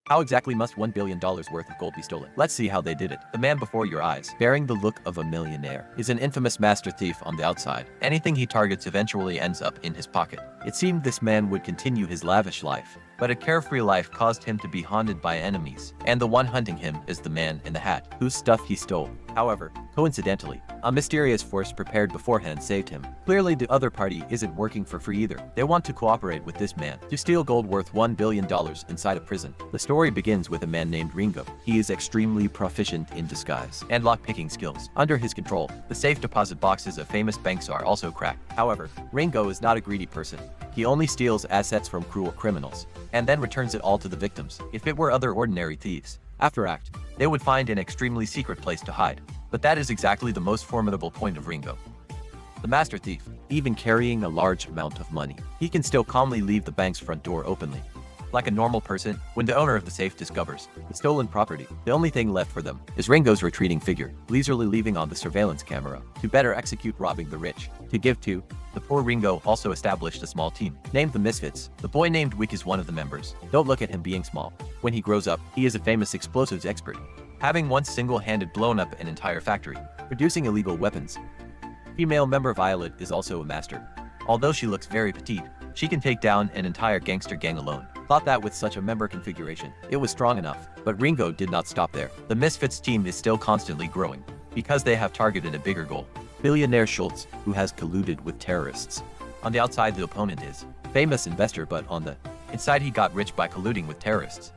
How exactly must $1 billion worth of gold be stolen? Let's see how they did it. The man before your eyes, bearing the look of a millionaire, is an infamous master thief on the outside. Anything he targets eventually ends up in his pocket. It seemed this man would continue his lavish life, but a carefree life caused him to be haunted by enemies, and the one hunting him is the man in the hat, whose stuff he stole. However, coincidentally, a mysterious force prepared beforehand saved him. Clearly the other party isn't working for free either. They want to cooperate with this man to steal gold worth $1 billion inside a prison. The story begins with a man named Ringo. He is extremely proficient in disguise and lock-picking skills. Under his control, the safe deposit boxes of famous banks are also cracked. However, Ringo is not a greedy person. He only steals assets from cruel criminals, and then returns it all to the victims. If it were other ordinary thieves, after act, they would find an extremely secret place to hide. But that is exactly the most formidable point of Ringo. The master thief, even carrying a large amount of money, he can still calmly leave the bank's front door openly. Like a normal person, when the owner of the safe discovers the stolen property, the only thing left for them is Ringo's retreating figure, leisurely leaving on the surveillance camera to better execute robbing the rich. To give to the poor, Ringo also established a small team, named the Misfits. The boy named Wick is one of the members. Don't look at him being small. When he grows up, he is a famous explosives expert, having once single-handed blown up an entire factory, producing illegal weapons. Female member Violet is also a master. Although she looks very petite, she can take down an entire gangster gang alone. Thought that with such a member configuration, it was strong enough, but Ringo did not stop there. The Misfits team is still constantly growing, because they have targeted a bigger goal. Billionaire Schultz, who has colluded with terrorists. On the outside, the opponent is famous investor, but on the inside, he got rich by colluding with terrorists.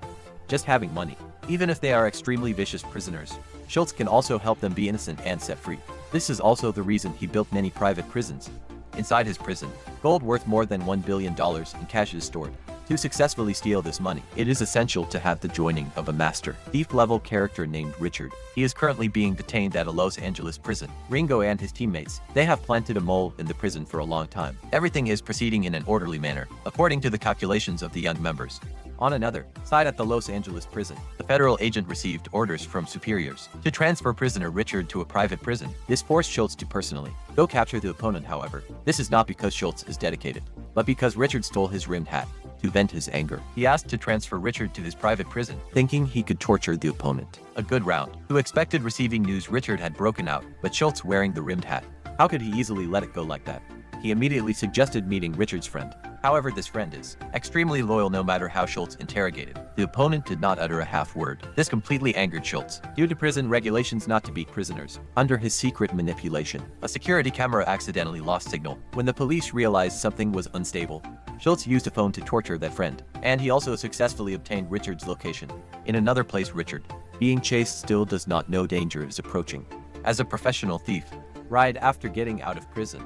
Just having money, even if they are extremely vicious prisoners, Schultz can also help them be innocent and set free. This is also the reason he built many private prisons. Inside his prison, gold worth more than $1 billion in cash is stored. To successfully steal this money, it is essential to have the joining of a master thief-level character named Richard. He is currently being detained at a Los Angeles prison. Ringo and his teammates, they have planted a mole in the prison for a long time. Everything is proceeding in an orderly manner, according to the calculations of the young members. On another side at the Los Angeles prison, the federal agent received orders from superiors to transfer prisoner Richard to a private prison. This forced Schultz to personally go capture the opponent. However, this is not because Schultz is dedicated, but because Richard stole his rimmed hat. To vent his anger, he asked to transfer Richard to his private prison, thinking he could torture the opponent. A good round. Who expected receiving news Richard had broken out, but Schultz wearing the rimmed hat. How could he easily let it go like that? He immediately suggested meeting Richard's friend. However, this friend is extremely loyal no matter how Schultz interrogated. The opponent did not utter a half word. This completely angered Schultz. Due to prison regulations not to beat prisoners, under his secret manipulation, a security camera accidentally lost signal. When the police realized something was unstable, Schultz used a phone to torture that friend, and he also successfully obtained Richard's location. In another place, Richard, being chased, still does not know danger is approaching. As a professional thief, right after getting out of prison,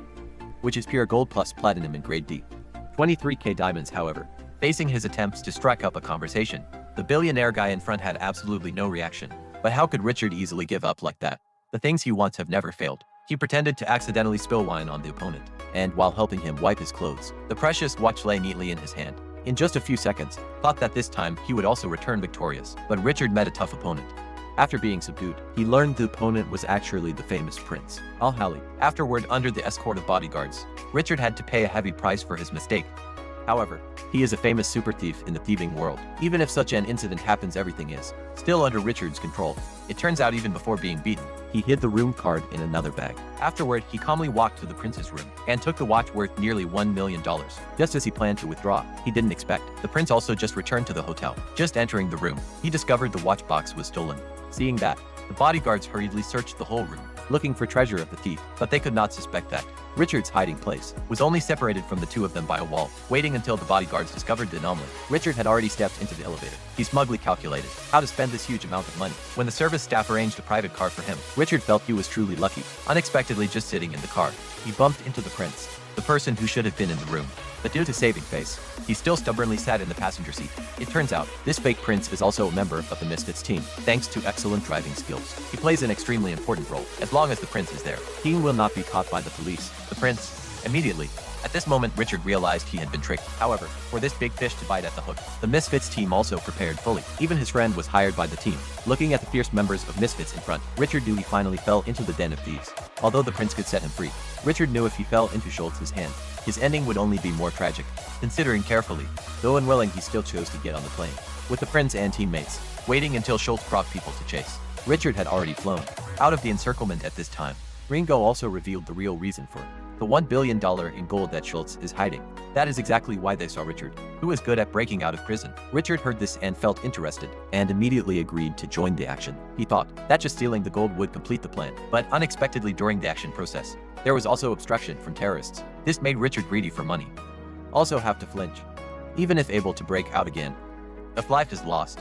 which is pure gold plus platinum in grade D. 23k diamonds. However, facing his attempts to strike up a conversation, the billionaire guy in front had absolutely no reaction. But how could Richard easily give up like that? The things he wants have never failed. He pretended to accidentally spill wine on the opponent, and while helping him wipe his clothes, the precious watch lay neatly in his hand. In just a few seconds, thought that this time he would also return victorious, but Richard met a tough opponent. After being subdued, he learned the opponent was actually the famous Prince Al-Hali. Afterward, under the escort of bodyguards, Richard had to pay a heavy price for his mistake. However, he is a famous super thief in the thieving world. Even if such an incident happens, everything is still under Richard's control. It turns out even before being beaten, he hid the room card in another bag. Afterward, he calmly walked to the prince's room and took the watch worth nearly $1 million. Just as he planned to withdraw, he didn't expect. The prince also just returned to the hotel. Just entering the room, he discovered the watch box was stolen. Seeing that, the bodyguards hurriedly searched the whole room, looking for treasure of the thief, but they could not suspect that Richard's hiding place was only separated from the two of them by a wall. Waiting until the bodyguards discovered the anomaly, Richard had already stepped into the elevator. He smugly calculated how to spend this huge amount of money. When the service staff arranged a private car for him, Richard felt he was truly lucky. Unexpectedly, just sitting in the car, he bumped into the prince, the person who should have been in the room. But due to saving face, he still stubbornly sat in the passenger seat. It turns out, this fake prince is also a member of the Misfits team, thanks to excellent driving skills. He plays an extremely important role. As long as the prince is there, he will not be caught by the police. The prince, immediately. At this moment, Richard realized he had been tricked. However, for this big fish to bite at the hook, the Misfits team also prepared fully. Even his friend was hired by the team. Looking at the fierce members of Misfits in front, Richard knew he finally fell into the den of thieves. Although the prince could set him free, Richard knew if he fell into Schultz's hand, his ending would only be more tragic. Considering carefully, though unwilling, he still chose to get on the plane. with the prince and teammates, waiting until Schultz brought people to chase. Richard had already flown out of the encirclement at this time. Ringo also revealed the real reason for the $1 billion in gold that Schultz is hiding. That is exactly why they saw Richard, who is good at breaking out of prison. Richard heard this and felt interested, and immediately agreed to join the action. He thought that just stealing the gold would complete the plan, but unexpectedly during the action process, there was also obstruction from terrorists. This made Richard greedy for money. Also have to flinch, even if able to break out again. If life is lost,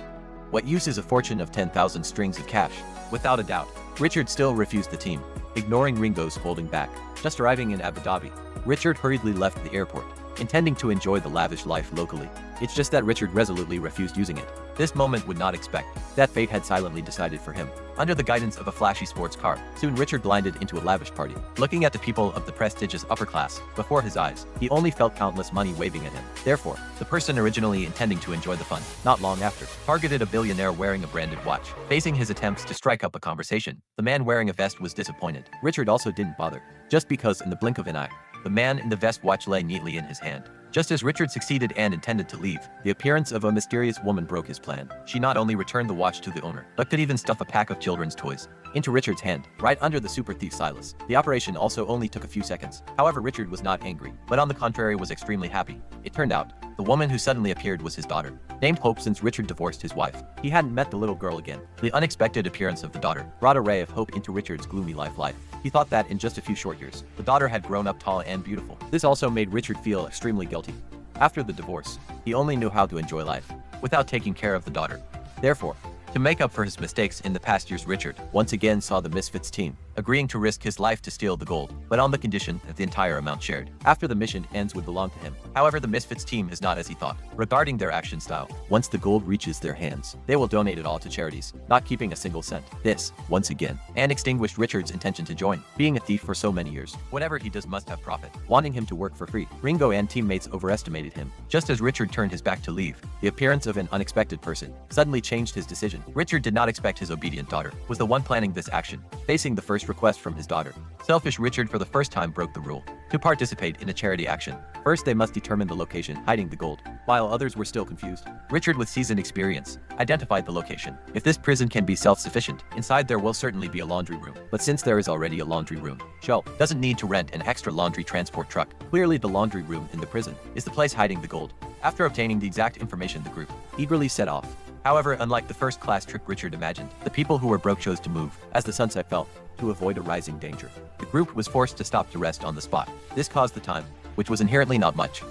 what use is a fortune of 10,000 strings of cash? Without a doubt, Richard still refused the team, ignoring Ringo's holding back. Just arriving in Abu Dhabi, Richard hurriedly left the airport, intending to enjoy the lavish life locally. It's just that Richard resolutely refused using it. This moment would not expect that fate had silently decided for him. Under the guidance of a flashy sports car, soon Richard blinded into a lavish party. Looking at the people of the prestigious upper class before his eyes, he only felt countless money waving at him. Therefore, the person originally intending to enjoy the fun, not long after, targeted a billionaire wearing a branded watch. Facing his attempts to strike up a conversation, the man wearing a vest was disappointed. Richard also didn't bother, just because in the blink of an eye, the man in the vest watch lay neatly in his hand. Just as Richard succeeded and intended to leave, the appearance of a mysterious woman broke his plan. She not only returned the watch to the owner, but could even stuff a pack of children's toys into Richard's hand, right under the super thief Silas. The operation also only took a few seconds. However, Richard was not angry, but on the contrary was extremely happy. It turned out, the woman who suddenly appeared was his daughter, named Hope. Since Richard divorced his wife, he hadn't met the little girl again. The unexpected appearance of the daughter brought a ray of hope into Richard's gloomy life. He thought that in just a few short years, the daughter had grown up tall and beautiful. This also made Richard feel extremely guilty. After the divorce, he only knew how to enjoy life without taking care of the daughter. Therefore, to make up for his mistakes in the past years, Richard once again saw the Misfits team, agreeing to risk his life to steal the gold, but on the condition that the entire amount shared after the mission ends would belong to him. However, the Misfits team is not as he thought regarding their action style. Once the gold reaches their hands, they will donate it all to charities, not keeping a single cent. This, once again, and extinguished Richard's intention to join. Being a thief for so many years, whatever he does must have profit. Wanting him to work for free, Ringo and teammates overestimated him. Just as Richard turned his back to leave, the appearance of an unexpected person suddenly changed his decision. Richard did not expect his obedient daughter was the one planning this action. Facing the first request from his daughter, selfish Richard for the first time broke the rule. To participate in a charity action, first they must determine the location hiding the gold. While others were still confused, Richard, with seasoned experience, identified the location. If this prison can be self-sufficient, inside there will certainly be a laundry room. But since there is already a laundry room, Shell doesn't need to rent an extra laundry transport truck. Clearly the laundry room in the prison is the place hiding the gold. After obtaining the exact information, the group eagerly set off. However, unlike the first-class trip Richard imagined, the people who were broke chose to move as the sunset fell to avoid a rising danger. The group was forced to stop to rest on the spot. This caused the time, which was inherently not much,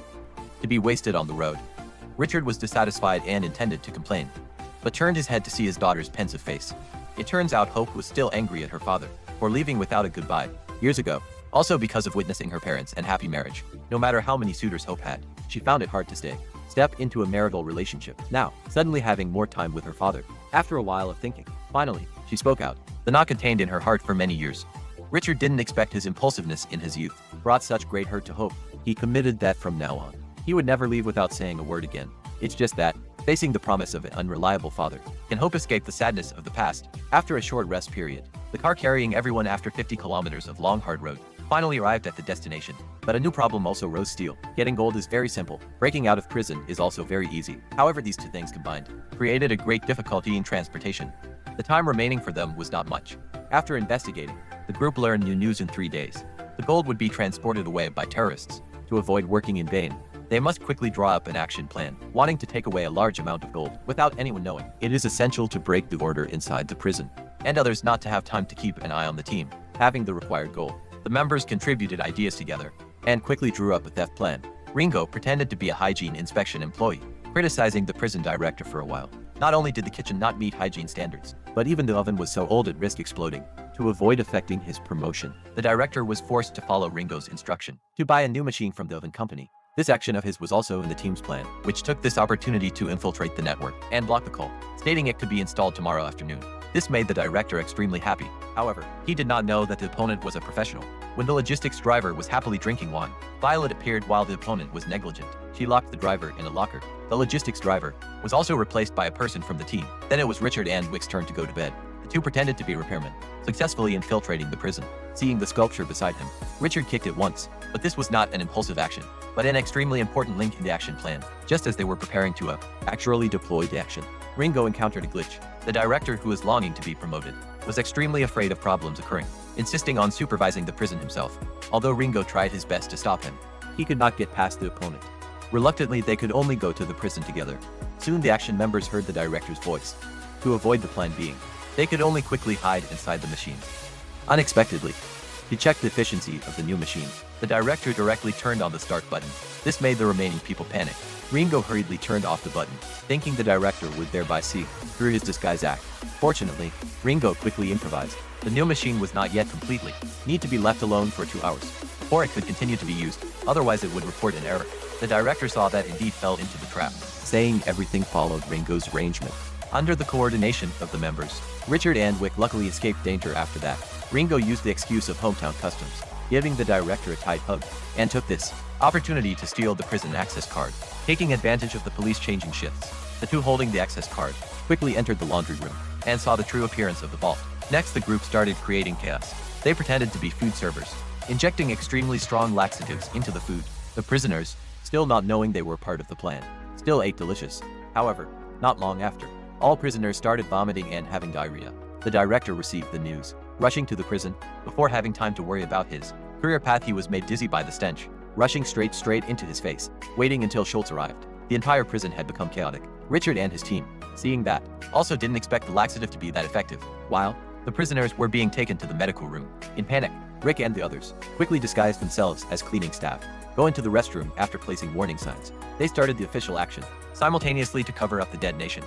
to be wasted on the road. Richard was dissatisfied and intended to complain, but turned his head to see his daughter's pensive face. It turns out Hope was still angry at her father for leaving without a goodbye years ago, also because of witnessing her parents' unhappy marriage. No matter how many suitors Hope had, she found it hard to step into a marital relationship. Now, suddenly having more time with her father. After a while of thinking, finally, she spoke out, the knot contained in her heart for many years. Richard didn't expect his impulsiveness in his youth brought such great hurt to Hope. He committed that from now on, he would never leave without saying a word again. It's just that, facing the promise of an unreliable father, can Hope escape the sadness of the past? After a short rest period, the car carrying everyone after 50 kilometers of long hard road finally arrived at the destination. But a new problem also rose. Steal. Getting gold is very simple. Breaking out of prison is also very easy. However, these two things combined created a great difficulty in transportation. The time remaining for them was not much. After investigating, the group learned new news in 3 days. The gold would be transported away by terrorists. To avoid working in vain, they must quickly draw up an action plan, wanting to take away a large amount of gold without anyone knowing. It is essential to break the order inside the prison, and others not to have time to keep an eye on the team, having the required goal. The members contributed ideas together and quickly drew up a theft plan. Ringo pretended to be a hygiene inspection employee, criticizing the prison director for a while. Not only did the kitchen not meet hygiene standards, but even the oven was so old it risked exploding. To avoid affecting his promotion, the director was forced to follow Ringo's instruction to buy a new machine from the oven company. This action of his was also in the team's plan, which took this opportunity to infiltrate the network and block the call, stating it could be installed tomorrow afternoon. This made the director extremely happy. However, he did not know that the opponent was a professional. When the logistics driver was happily drinking wine, Violet appeared while the opponent was negligent. She locked the driver in a locker. The logistics driver was also replaced by a person from the team. Then it was Richard and Wick's turn to go to bed. The two pretended to be repairmen, successfully infiltrating the prison. Seeing the sculpture beside him, Richard kicked it once, But this was not an impulsive action, but an extremely important link in the action plan. Just as they were preparing to actually deploy the action, Ringo encountered a glitch. The director, who was longing to be promoted, was extremely afraid of problems occurring, insisting on supervising the prison himself. Although Ringo tried his best to stop him, he could not get past the opponent. Reluctantly, they could only go to the prison together. Soon the action members heard the director's voice. To avoid the plan being, they could only quickly hide inside the machine. Unexpectedly, he checked the efficiency of the new machine. The director directly turned on the start button. This made the remaining people panic. Ringo hurriedly turned off the button, thinking the director would thereby see through his disguise act. Fortunately, Ringo quickly improvised. The new machine was not yet completely need to be left alone for 2 hours before it could continue to be used, otherwise it would report an error. The director saw that indeed fell into the trap, saying everything followed Ringo's arrangement. Under the coordination of the members, Richard and Wick luckily escaped danger after that. Ringo used the excuse of hometown customs, giving the director a tight hug, and took this opportunity to steal the prison access card. Taking advantage of the police changing shifts, the two holding the access card quickly entered the laundry room and saw the true appearance of the vault. Next, the group started creating chaos. They pretended to be food servers, injecting extremely strong laxatives into the food. The prisoners, still not knowing they were part of the plan, still ate delicious. However, not long after, all prisoners started vomiting and having diarrhea. The director received the news. Rushing to the prison, before having time to worry about his career path, he was made dizzy by the stench, rushing straight into his face, waiting until Schultz arrived. The entire prison had become chaotic. Richard and his team, seeing that, also didn't expect the laxative to be that effective. While the prisoners were being taken to the medical room, in panic, Rick and the others quickly disguised themselves as cleaning staff, going to the restroom after placing warning signs. They started the official action, simultaneously to cover up the dead nation.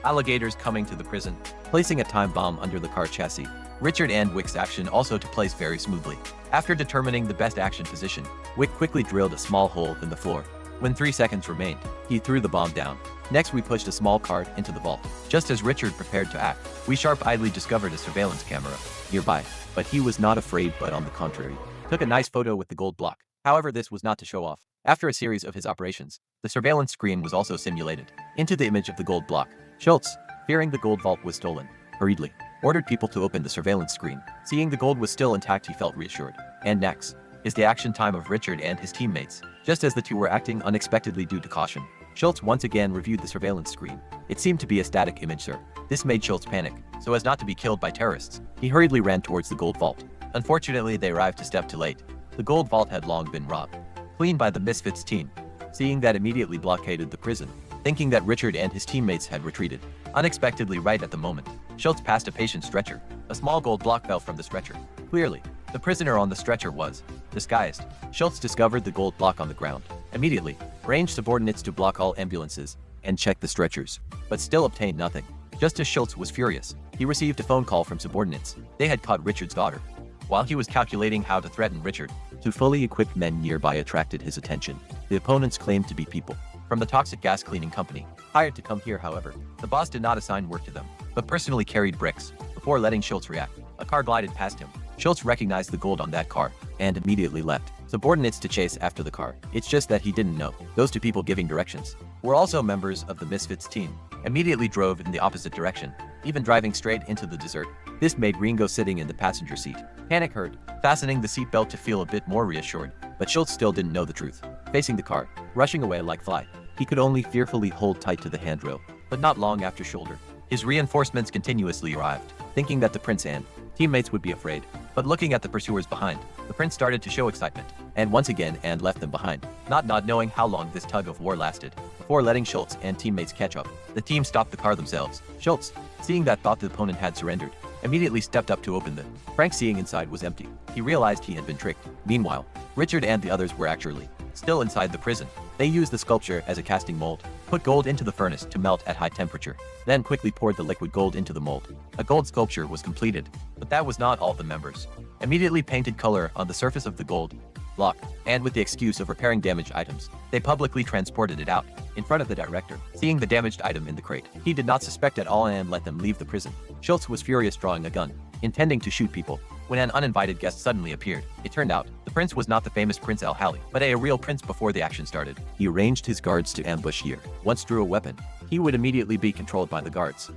Alligators coming to the prison, placing a time bomb under the car chassis. Richard and Wick's action also to place very smoothly. After determining the best action position, Wick quickly drilled a small hole in the floor. When 3 seconds remained, he threw the bomb down. Next, we pushed a small card into the vault. Just as Richard prepared to act, we sharp-eyedly discovered a surveillance camera nearby, but he was not afraid, but on the contrary, took a nice photo with the gold block. However, this was not to show off. After a series of his operations, the surveillance screen was also simulated into the image of the gold block. Schultz, fearing the gold vault was stolen, hurriedly ordered people to open the surveillance screen. Seeing the gold was still intact, he felt reassured. And next is the action time of Richard and his teammates. Just as the two were acting unexpectedly due to caution, Schultz once again reviewed the surveillance screen. It seemed to be a static image, sir. This made Schultz panic. So as not to be killed by terrorists, he hurriedly ran towards the gold vault. Unfortunately, they arrived a step too late. The gold vault had long been robbed clean by the Misfits team. Seeing that, immediately blockaded the prison, thinking that Richard and his teammates had retreated. Unexpectedly, right at the moment, Schultz passed a patient stretcher. A small gold block fell from the stretcher. Clearly, the prisoner on the stretcher was disguised. Schultz discovered the gold block on the ground. Immediately, arranged subordinates to block all ambulances and check the stretchers, but still obtained nothing. Just as Schultz was furious, he received a phone call from subordinates. They had caught Richard's daughter. While he was calculating how to threaten Richard, two fully equipped men nearby attracted his attention. The opponents claimed to be people from the toxic gas cleaning company, hired to come here. However, the boss did not assign work to them, but personally carried bricks. Before letting Schultz react, a car glided past him. Schultz recognized the gold on that car and immediately left subordinates to chase after the car. It's just that he didn't know those two people giving directions were also members of the Misfits team. Immediately drove in the opposite direction, even driving straight into the desert. This made Ringo, sitting in the passenger seat, panic heard, fastening the seatbelt to feel a bit more reassured. But Schultz still didn't know the truth. Facing the car, rushing away like fly, he could only fearfully hold tight to the handrail. But not long after shoulder, his reinforcements continuously arrived, thinking that the prince and teammates would be afraid. But looking at the pursuers behind, the prince started to show excitement, and once again and left them behind, not knowing how long this tug of war lasted. Before letting Schultz and teammates catch up, the team stopped the car themselves. Schultz, seeing that thought the opponent had surrendered, immediately stepped up to open the Frank, seeing inside was empty. He realized he had been tricked. Meanwhile, Richard and the others were actually still inside the prison. They used the sculpture as a casting mold, put gold into the furnace to melt at high temperature, then quickly poured the liquid gold into the mold. A gold sculpture was completed, but that was not all. The members immediately painted color on the surface of the gold block, and with the excuse of repairing damaged items, they publicly transported it out in front of the director. Seeing the damaged item in the crate, he did not suspect at all and let them leave the prison. Schultz was furious, drawing a gun, intending to shoot people, when an uninvited guest suddenly appeared. It turned out, the prince was not the famous Prince Al-Hali, but a real prince. Before the action started, he arranged his guards to ambush here. Once drew a weapon, he would immediately be controlled by the guards.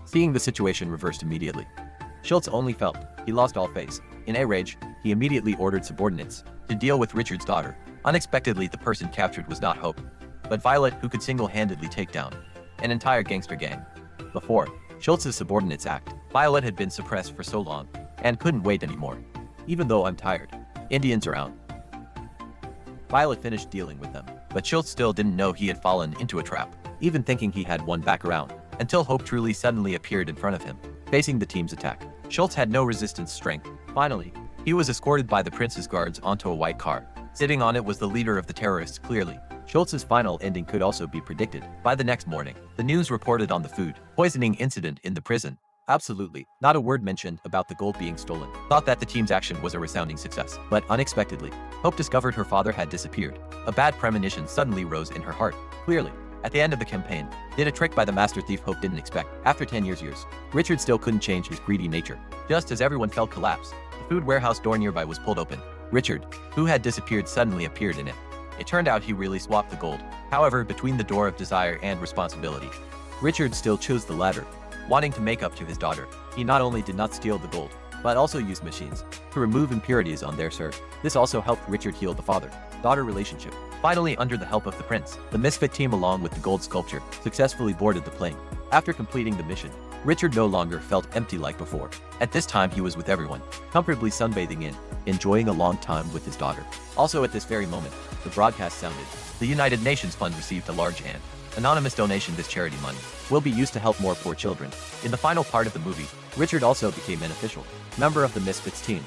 Seeing the situation reversed immediately, Schultz only felt he lost all face. In a rage, he immediately ordered subordinates to deal with Richard's daughter. Unexpectedly, the person captured was not Hope, but Violet, who could single-handedly take down an entire gangster gang. Before Schultz's subordinates act, Violet had been suppressed for so long and couldn't wait anymore. Even though I'm tired, Indians around. Violet finished dealing with them, but Schultz still didn't know he had fallen into a trap, even thinking he had won back around, until Hope truly suddenly appeared in front of him, facing the team's attack. Schultz had no resistance strength. Finally, he was escorted by the prince's guards onto a white car. Sitting on it was the leader of the terrorists, clearly. Schultz's final ending could also be predicted. By the next morning, the news reported on the food poisoning incident in the prison. Absolutely not a word mentioned about the gold being stolen. Thought that the team's action was a resounding success, but unexpectedly, Hope discovered her father had disappeared. A bad premonition suddenly rose in her heart. Clearly, at the end of the campaign, did a trick by the master thief Hope didn't expect. After 10 years, Richard still couldn't change his greedy nature. Just as everyone felt collapse, the food warehouse door nearby was pulled open. Richard, who had disappeared, suddenly appeared in it. It turned out he really swapped the gold. However, between the door of desire and responsibility, Richard still chose the latter. Wanting to make up to his daughter, he not only did not steal the gold, but also used machines to remove impurities on their serve. This also helped Richard heal the father-daughter relationship. Finally, under the help of the prince, the Misfit team along with the gold sculpture successfully boarded the plane. After completing the mission, Richard no longer felt empty like before. At this time, he was with everyone, comfortably sunbathing in, enjoying a long time with his daughter. Also at this very moment, the broadcast sounded. The United Nations Fund received a large and anonymous donation. This charity money will be used to help more poor children. In the final part of the movie, Richard also became an official member of the Misfits team.